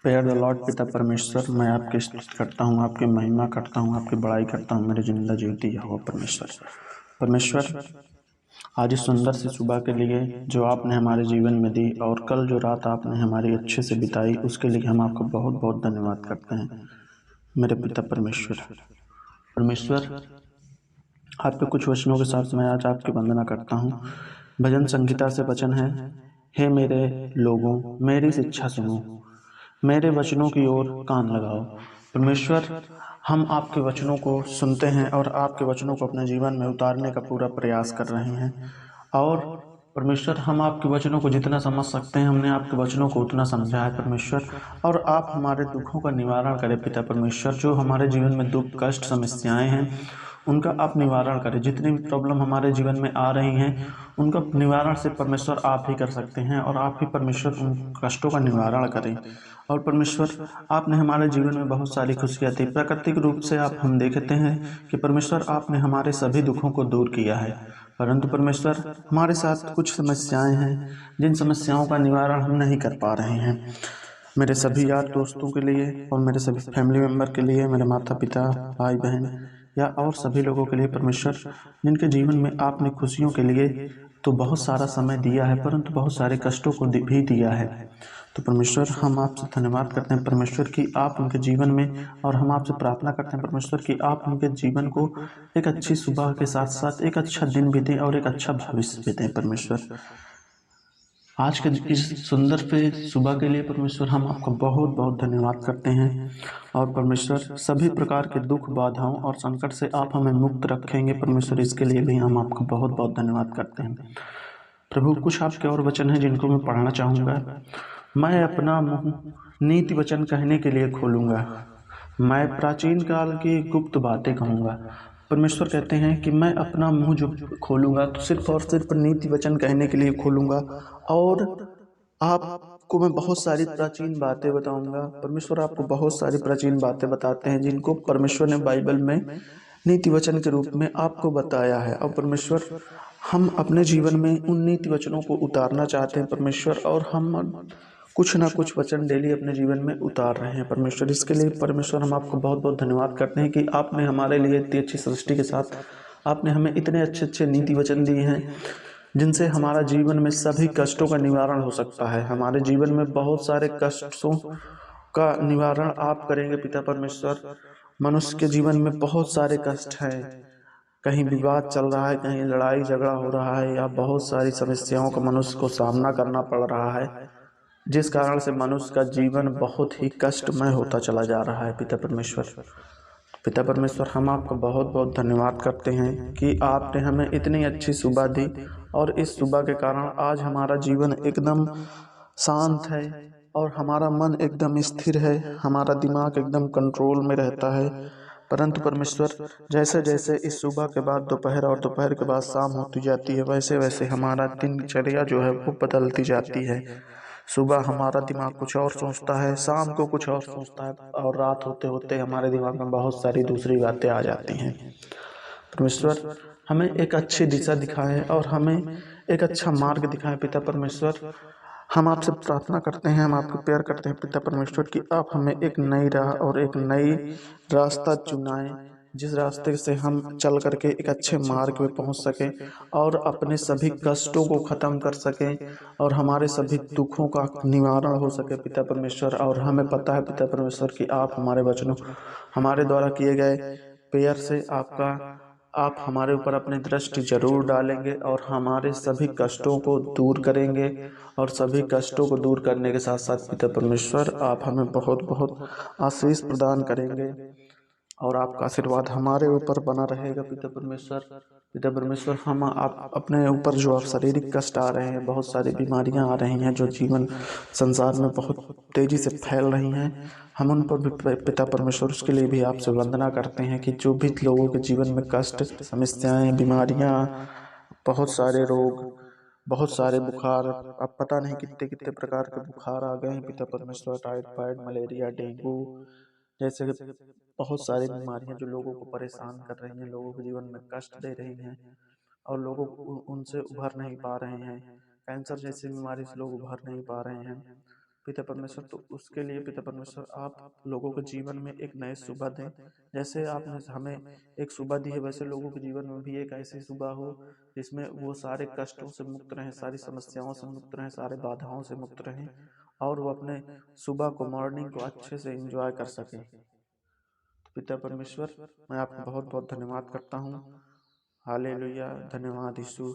Prayer the Lord. पिता परमेश्वर, मैं आपकी स्तुति करता हूँ, आपकी महिमा करता हूँ, आपकी बड़ाई करता हूँ मेरे जिंदा जीवती यहोवा परमेश्वर। परमेश्वर, आज इस सुंदर सी सुबह के लिए जो आपने हमारे जीवन में दी और कल जो रात आपने हमारी अच्छे से बिताई, उसके लिए हम आपको बहुत बहुत धन्यवाद करते हैं मेरे पिता परमेश्वर। परमेश्वर, आपके कुछ वचनों के साथ मैं आज आपकी वंदना करता हूँ। भजन संहिता से वचन है, हे मेरे लोगों, मेरी शिक्षा सुनो, मेरे वचनों की ओर कान लगाओ। परमेश्वर, हम आपके वचनों को सुनते हैं और आपके वचनों को अपने जीवन में उतारने का पूरा प्रयास कर रहे हैं। और परमेश्वर, हम आपके वचनों को जितना समझ सकते हैं हमने आपके वचनों को उतना समझा है परमेश्वर। और आप हमारे दुखों का निवारण करें पिता परमेश्वर। जो हमारे जीवन में दुख, कष्ट, समस्याएं हैं उनका आप निवारण करें। जितनी भी प्रॉब्लम हमारे जीवन में आ रही हैं उनका निवारण से परमेश्वर आप ही कर सकते हैं और आप ही परमेश्वर उन कष्टों का निवारण करें। और परमेश्वर, आपने हमारे जीवन में बहुत सारी खुशियाँ दी। प्राकृतिक रूप से आप हम देखते हैं कि परमेश्वर आपने हमारे सभी दुखों को दूर किया है, परंतु परमेश्वर हमारे साथ कुछ समस्याएं हैं जिन समस्याओं का निवारण हम नहीं कर पा रहे हैं। मेरे सभी यार दोस्तों के लिए और मेरे सभी फैमिली मेम्बर के लिए, मेरे माता पिता, भाई बहन या और सभी लोगों के लिए परमेश्वर, जिनके जीवन में आपने खुशियों के लिए तो बहुत सारा समय दिया है परंतु बहुत सारे कष्टों को भी दिया है। तो परमेश्वर, हम आपसे धन्यवाद करते हैं परमेश्वर कि आप उनके जीवन में, और हम आपसे प्रार्थना करते हैं परमेश्वर कि आप उनके जीवन को एक अच्छी सुबह के साथ साथ एक अच्छा दिन भी दें और एक अच्छा भविष्य भी दें परमेश्वर। आज के इस सुंदर पे सुबह के लिए परमेश्वर हम आपका बहुत बहुत धन्यवाद करते हैं। और परमेश्वर, सभी प्रकार के दुख, बाधाओं और संकट से आप हमें मुक्त रखेंगे परमेश्वर, इसके लिए भी हम आपका बहुत बहुत धन्यवाद करते हैं प्रभु। कुछ आपके और वचन हैं जिनको मैं पढ़ना चाहूँगा। मैं अपना मुंह नीति वचन कहने के लिए खोलूँगा, मैं प्राचीन काल की गुप्त बातें कहूँगा। परमेश्वर कहते हैं कि मैं अपना मुंह जो खोलूँगा तो सिर्फ और सिर्फ नीति वचन कहने के लिए खोलूँगा, और आपको मैं बहुत सारी प्राचीन बातें बताऊँगा। परमेश्वर आपको बहुत सारी प्राचीन बातें बताते हैं जिनको परमेश्वर ने बाइबल में नीति वचन के रूप में आपको बताया है। और परमेश्वर, हम अपने जीवन में उन नीति वचनों को उतारना चाहते हैं परमेश्वर, और हम कुछ ना कुछ वचन डेली अपने जीवन में उतार रहे हैं परमेश्वर। इसके लिए परमेश्वर हम आपको बहुत बहुत धन्यवाद करते हैं कि आपने हमारे लिए इतनी अच्छी सृष्टि के साथ आपने हमें इतने अच्छे अच्छे नीति वचन दिए हैं जिनसे हमारा जीवन में सभी कष्टों का निवारण हो सकता है। हमारे जीवन में बहुत सारे कष्टों का निवारण आप करेंगे पिता परमेश्वर। मनुष्य के जीवन में बहुत सारे कष्ट हैं, कहीं विवाद चल रहा है, कहीं लड़ाई झगड़ा हो रहा है, या बहुत सारी समस्याओं का मनुष्य को सामना करना पड़ रहा है, जिस कारण से मनुष्य का जीवन बहुत ही कष्टमय होता चला जा रहा है पिता परमेश्वर। पिता परमेश्वर, हम आपका बहुत बहुत धन्यवाद करते हैं कि आपने हमें इतनी अच्छी सुबह दी, और इस सुबह के कारण आज हमारा जीवन एकदम शांत है और हमारा मन एकदम स्थिर है, हमारा दिमाग एकदम कंट्रोल में रहता है। परंतु परमेश्वर, जैसे जैसे इस सुबह के बाद दोपहर और दोपहर के बाद शाम होती जाती है, वैसे वैसे हमारा दिनचर्या जो है वो बदलती जाती है। सुबह हमारा दिमाग कुछ और सोचता है, शाम को कुछ और सोचता है, और रात होते होते हमारे दिमाग में बहुत सारी दूसरी बातें आ जाती हैं। परमेश्वर, हमें एक अच्छी दिशा दिखाएं और हमें एक अच्छा मार्ग दिखाएं पिता परमेश्वर। हम आपसे प्रार्थना करते हैं, हम आपको प्यार करते हैं पिता परमेश्वर कि आप हमें एक नई राह और एक नई रास्ता चुनाएं, जिस रास्ते से हम चल करके एक अच्छे मार्ग में पहुंच सकें और अपने सभी कष्टों को ख़त्म कर सकें और हमारे सभी दुखों का निवारण हो सके पिता परमेश्वर। और हमें पता है पिता परमेश्वर कि आप हमारे वचनों, हमारे द्वारा किए गए प्रेयर से आप हमारे ऊपर अपनी दृष्टि जरूर डालेंगे और हमारे सभी कष्टों को दूर करेंगे। और सभी कष्टों को दूर करने के साथ साथ पिता परमेश्वर, आप हमें बहुत बहुत आशीष प्रदान करेंगे और आपका आशीर्वाद हमारे ऊपर बना रहेगा पिता परमेश्वर। पिता परमेश्वर, हम आप अपने ऊपर जो आप शारीरिक कष्ट आ रहे हैं, बहुत सारी बीमारियां आ रही हैं जो जीवन संसार में बहुत तेजी से फैल रही हैं, हम उन पर भी पिता परमेश्वर उसके लिए भी आपसे वंदना करते हैं कि जो भी लोगों के जीवन में कष्ट, समस्याएं, बीमारियां, बहुत सारे रोग, बहुत सारे बुखार, अब पता नहीं कितने कितने प्रकार के बुखार आ गए हैं पिता परमेश्वर, टाइफाइड, मलेरिया, डेंगू जैसे बहुत सारी बीमारियां जो लोगों को परेशान कर रही हैं, लोगों के जीवन में कष्ट दे रही हैं और लोगों उनसे उभर नहीं पा रहे हैं। कैंसर जैसी बीमारी से लोग उभर नहीं पा रहे हैं। पिता परमेश्वर। तो उसके लिए पिता परमेश्वर आप लोगों के जीवन में एक नए सुबह दें। जैसे आपने हमें एक सुबह दी है, वैसे लोगों के जीवन में भी एक ऐसी सुबह हो जिसमें वो सारे कष्टों से मुक्त रहें, सारी समस्याओं से मुक्त रहें, सारे बाधाओं से मुक्त रहें, और वो अपने सुबह को, मॉर्निंग को अच्छे से एंजॉय कर सकें। पिता परमेश्वर, मैं आपको बहुत बहुत धन्यवाद करता हूँ। हालेलुया, धन्यवाद यीशु।